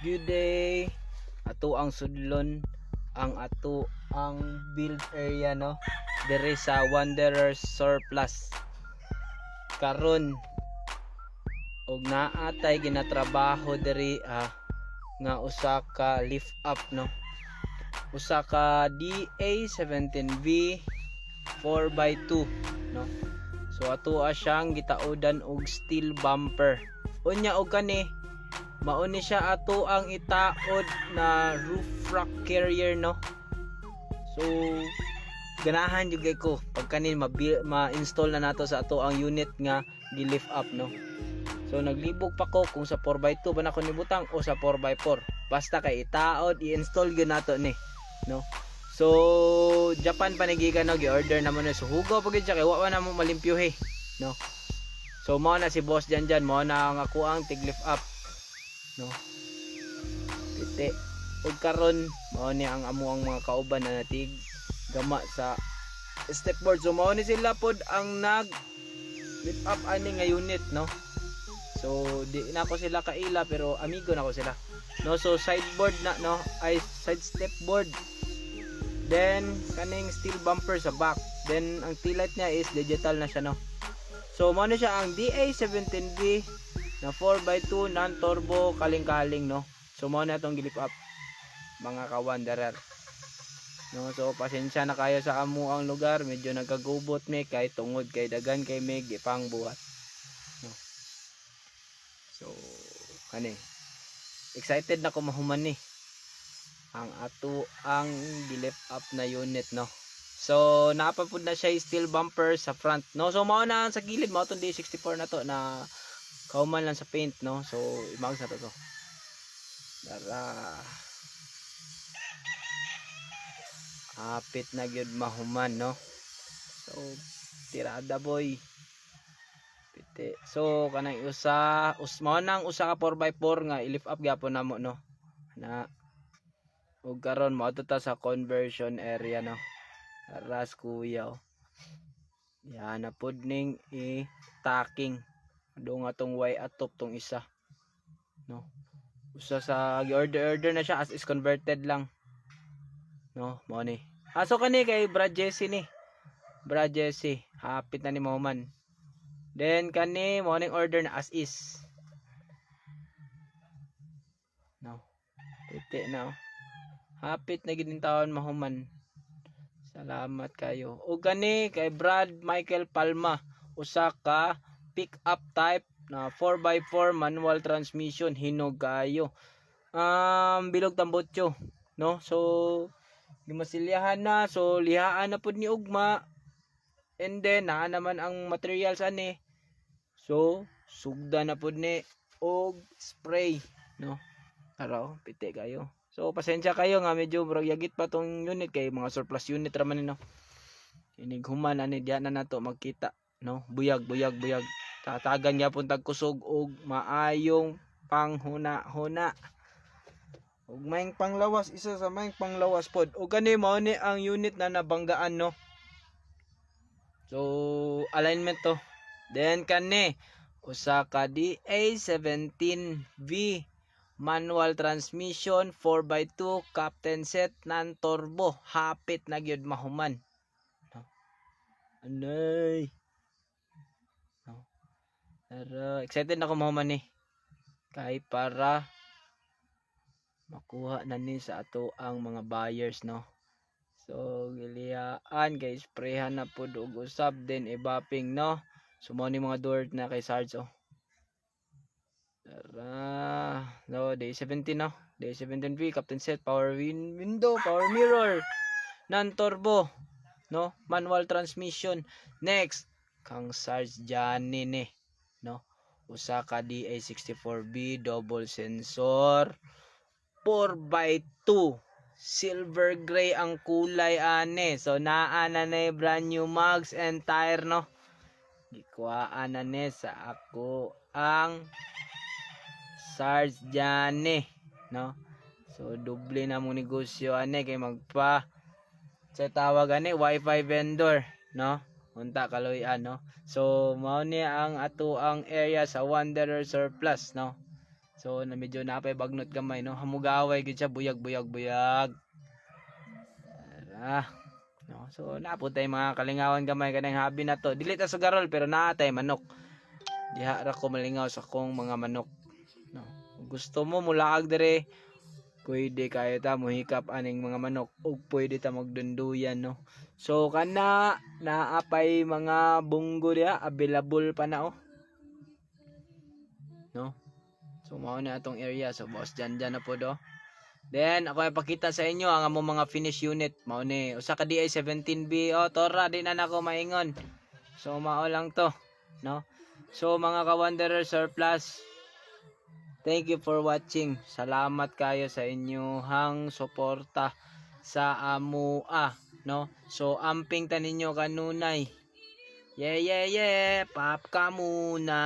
Good day. Ato ang sudlon ang ato ang build area no diri sa Wanderer Surplus. Karon og naatay ginatrabaho diri nga usa ka lift up no. Usa ka DA17V 4x2 no. So ato siyang gitaudan og steel bumper. Unya og kani mao ni siya ato ang itaod na roof rack carrier no. So ganahan jud kay ko pag kanin ma-install na nato sa ato ang unit nga gi-lift up no. So naglibog pa ko kung sa 4x2 ba na ko nibutang o sa 4x4. Basta kay itaod i-install gyud nato ni no. So Japan panigikan no gi-order na mo na so hugaw pag siya kay wa na mo malimpyuhi no. So mao na si boss dyan mao na ang ako ang tig lift up no. Piti ug karon mao ni ang amo ang mga kauban na natig gama sa stepboard. So mao ni sila pod ang nag lift up ani nga unit no. So di na ko sila kaila pero amigo na ko sila no. So sideboard na no ay side step board, then kaning steel bumper sa back, then ang tail light niya is digital na siya no. So mao na siya ang DA17V na 4x2 non-turbo kaling-kaling no. So mao na itong gilip up mga ka-wanderer no. So pasensya na kayo sa amo ang lugar, medyo nagkagubot me kay tungod kay dagan kay mig ipang buhat no. So kani excited na ko mahuman ni ang ato ang gilip up na unit no. So napapud na siya steel bumper sa front no. So mao na sa gilid mao tong D64 na to na kauman lang sa paint no. So imag sa to para apit na gyud mahuman no. So tirada boy piti. So kanang mao nang usa ka 4x4 nga i-lift up gyapon namo no na. Ug karon mao ta sa conversion area no. Aras kuya yan na pod ning i-tacking do nga tong Y atop tong isa no. Usa sa order na siya as is converted lang no. Mao ni aso kani kay Brad Jesse ni Brad Jesse hapit na ni mo man. Then kani mao ning order na as is no. Piti na hapit na gid ning taon mahuman. Salamat kayo. O gani kay Brad Michael Palma, usa ka pick up type na 4x4 manual transmission, hinog kayo. Bilog tambotso, no? So gimasilyahan na, so lihaan na pud ni ugma. And then naa naman ang materials ani. So sugda na pud ni og spray, no? Araw, piti kayo. So pasensya kayo nga medyo yagit pa tong unit kay mga surplus unit raman ni no. Inig human ani diyan na nato magkita no. Buyag. Tatagan niya pun tagkusog og maayong panghuna-huna. Og maing panglawas, isa sa maing panglawas pod. Og kani mao ni ang unit na nabanggaan no. So alignment to. Then kani usa ka DA17V manual transmission 4x2 captain set non-turbo hapit na gyud mahuman no. Anay no. Pero excited na ko mahuman ni kay para makuha na ni sa ato ang mga buyers no. So giliyaan kay sprayhan na pud og usab din ibapping no. So mo ni mga door na kay Sarge oh. Tara, no, day 17 no. Day 17V, captain set, power window, power mirror, non-turbo, no, manual transmission. Next, kang Sarge Johnny ni, no. Usa ka DA64B, double sensor, 4x2, silver gray ang kulay ane. So naa na ni brand new mags and tire no. Gikuhaan na ni sa ako ang Sarge Johnny no. So doble na mo negosyo ani kay magpa sa tawag ani wifi vendor no. Unta kaloy-an no. So mao ni ang ato ang area sa Wanderer Surplus no. So na medyo napay bagnot gamay no, hamugaway gid siya buyag. No, so napo tay mga kalingawan gamay kanang habi na to. Dili ta sugarol pero naa tay manok. Diha ra ko malingaw sa kong mga manok. No. Kung gusto mo mulaag dire, pwede kayo ta mohikap aning mga manok ug pwede ta magdunduyan no. So kana naapay mga bunggo diha available pa na oh. No. So mao na atong area so boss dyan na po do. Then ako ipakita sa inyo ang among mga finish unit. Mao ni usa ka DI 17B oh tora di na nako maingon. So mao lang to, no? So mga ka-Wanderer surplus, thank you for watching. Salamat kayo sa inyong suporta sa amua, no? So amping ta ninyo kanunay. Yeah, pap ka muna.